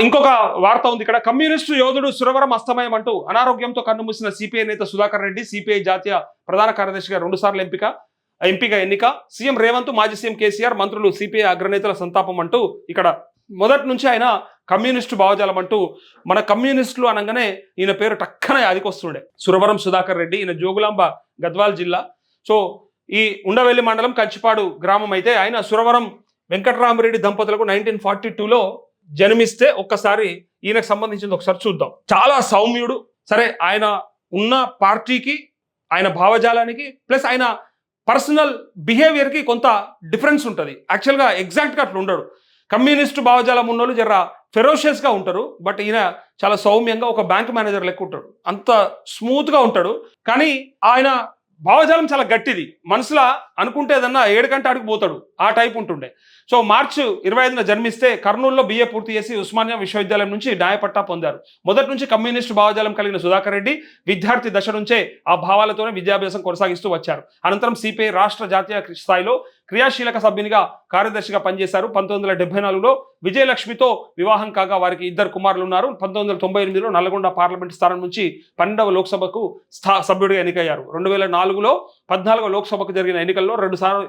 ఇంకొక వార్త ఉంది ఇక్కడ. కమ్యూనిస్టు యోధుడు సురవరం అస్తమయం అంటూ అనారోగ్యంతో కన్నుమూసిన సిపిఐ నేత సుధాకర్ రెడ్డి సిపిఐ జాతీయ ప్రధాన కార్యదర్శిగా 2 సార్లు ఎంపిక ఎన్నిక. సీఎం రేవంత్, మాజీ సీఎం కేసీఆర్, మంత్రులు, సిపిఐ అగ్రనేతల సంతాపం అంటూ ఇక్కడ మొదటి నుంచి ఆయన కమ్యూనిస్టు భావజాలం అంటూ మన కమ్యూనిస్టులు అనగానే ఈయన పేరు టక్కన యాదికొస్తుండే. సురవరం సుధాకర్ రెడ్డి, ఈయన జోగులాంబ గద్వాల్ జిల్లా. సో ఈ ఉండవెల్లి మండలం కంచిపాడు గ్రామం అయితే ఆయన సురవరం వెంకటరామరెడ్డి దంపతులకు 1942లో జన్మిస్తే ఒక్కసారి ఈయనకు సంబంధించింది ఒకసారి చూద్దాం. చాలా సౌమ్యుడు. సరే, ఆయన ఉన్న పార్టీకి, ఆయన భావజాలానికి, ప్లస్ ఆయన పర్సనల్ బిహేవియర్కి కొంత డిఫరెన్స్ ఉంటుంది. యాక్చువల్గా ఎగ్జాక్ట్గా అట్లా ఉండడు. కమ్యూనిస్టు భావజాలం ఉన్నోళ్ళు జర ఫెరోషియస్గా ఉంటారు. బట్ ఈయన చాలా సౌమ్యంగా ఒక బ్యాంక్ మేనేజర్ లెక్క ఉంటాడు. అంత స్మూత్గా ఉంటాడు. కానీ ఆయన భావజాలం చాలా గట్టిది. మనసులో అనుకుంటే ఏదన్నా 7 గంట అడిగి పోతాడు. ఆ టైప్ ఉంటుండే. సో మార్చి 25న జన్మిస్తే కర్నూలులో BA పూర్తి చేసి ఉస్మానియా విశ్వవిద్యాలయం నుంచి న్యాయపట్టా పొందారు. మొదటి నుంచి కమ్యూనిస్టు భావజాలం కలిగిన సుధాకర్ రెడ్డి విద్యార్థి దశ నుంచే ఆ భావాలతోనే విద్యాభ్యాసం కొనసాగిస్తూ వచ్చారు. అనంతరం సిపిఐ రాష్ట్ర జాతీయ స్థాయిలో క్రియాశీలక సభ్యునిగా కార్యదర్శిగా పనిచేశారు. 1974లో విజయలక్ష్మితో వివాహం కాగా వారికి 2 కుమారులు ఉన్నారు. 1998లో నల్గొండ పార్లమెంట్ స్థానం నుంచి 12వ లోక్సభకు సభ్యుడిగా ఎన్నికయ్యారు. 2004లో 14వ లోక్సభకు జరిగిన ఎన్నికల్లో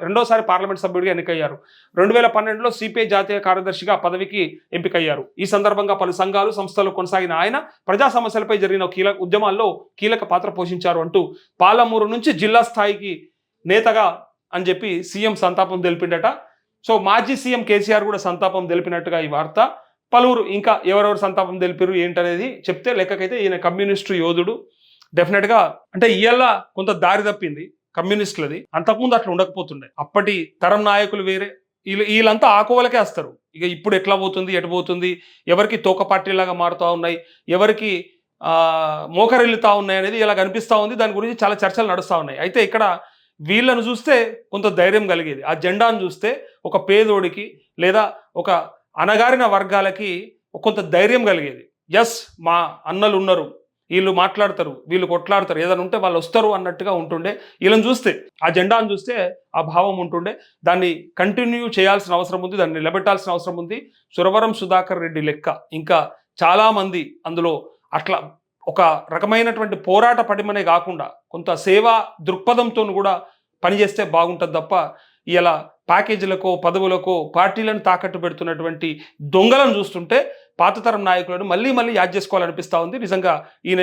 రెండోసారి పార్లమెంట్ సభ్యుడిగా ఎన్నికయ్యారు. 2012లో సిపిఐ జాతీయ కార్యదర్శిగా పదవికి ఎంపికయ్యారు. ఈ సందర్భంగా పలు సంఘాలు, సంస్థలు కొనసాగిన ఆయన ప్రజా సమస్యలపై జరిగిన ఉద్యమాల్లో కీలక పాత్ర పోషించారు అంటూ పాలమూరు నుంచి జిల్లా స్థాయికి నేతగా అని చెప్పి సీఎం సంతాపం తెలిపిండట. సో మాజీ సీఎం కేసీఆర్ కూడా సంతాపం తెలిపినట్టుగా ఈ వార్త. పలువురు ఇంకా ఎవరెవరు సంతాపం తెలిపారు ఏంటనేది చెప్తే, లెక్కకైతే ఈయన కమ్యూనిస్టు యోధుడు. డెఫినెట్గా అంటే ఇవాళ కొంత దారి తప్పింది కమ్యూనిస్టులది. అంతకుముందు అట్లా ఉండకపోతుండే. అప్పటి తరం నాయకులు వేరే, వీళ్ళంతా ఆకోవలకే వస్తారు. ఇక ఇప్పుడు ఎట్లా పోతుంది, ఎటు పోతుంది, ఎవరికి తోక పార్టీలాగా మారుతూ ఉన్నాయి, ఎవరికి మోకరిల్లుతూ ఉన్నాయి అనేది ఇలా కనిపిస్తూ ఉంది. దాని గురించి చాలా చర్చలు నడుస్తూ ఉన్నాయి. అయితే ఇక్కడ వీళ్ళను చూస్తే కొంత ధైర్యం కలిగేది. ఆ జెండాను చూస్తే ఒక పేదోడికి లేదా ఒక అణగారిన వర్గాలకి కొంత ధైర్యం కలిగేది. ఎస్, మా అన్నలు ఉన్నారు, వీళ్ళు మాట్లాడతారు, వీళ్ళు కొట్లాడతారు, ఏదైనా ఉంటే వాళ్ళు వస్తారు అన్నట్టుగా ఉంటుండే. వీళ్ళని చూస్తే, ఆ జెండాను చూస్తే ఆ భావం ఉంటుండే. దాన్ని కంటిన్యూ చేయాల్సిన అవసరం ఉంది, దాన్ని నిలబెట్టాల్సిన అవసరం ఉంది. సురవరం సుధాకర్ రెడ్డి లెక్క ఇంకా చాలామంది అందులో అట్లా ఒక రకమైనటువంటి పోరాట పడిమనే కాకుండా కొంత సేవా దృక్పథంతో కూడా పనిచేస్తే బాగుంటుంది తప్ప ఇలా ప్యాకేజీలకో పదవులకో పార్టీలను తాకట్టు పెడుతున్నటువంటి దొంగలను చూస్తుంటే పాతతరం నాయకులను మళ్ళీ యాద్ చేసుకోవాలనిపిస్తూ ఉంది. నిజంగా ఈయన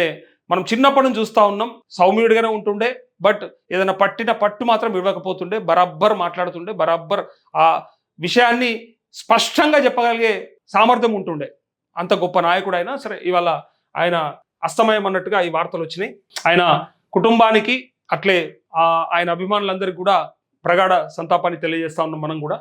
మనం చిన్నప్పటి నుంచి చూస్తూ ఉన్నాం. సౌమ్యుడిగానే ఉంటుండే, బట్ ఏదైనా పట్టు మాత్రం ఇవ్వకపోతుండే. బరాబ్బర్ మాట్లాడుతుండే, బరాబ్బర్ ఆ విషయాన్ని స్పష్టంగా చెప్పగలిగే సామర్థ్యం ఉంటుండే. అంత గొప్ప నాయకుడు అయినా సరే ఇవాళ ఆయన అస్తమయం అన్నట్టుగా ఈ వార్తలు వచ్చినాయి. ఆయన కుటుంబానికి అట్లే ఆయన అభిమానులందరికీ కూడా ప్రగాఢ సంతాపాన్ని తెలియజేస్తా ఉన్నాం మనం కూడా.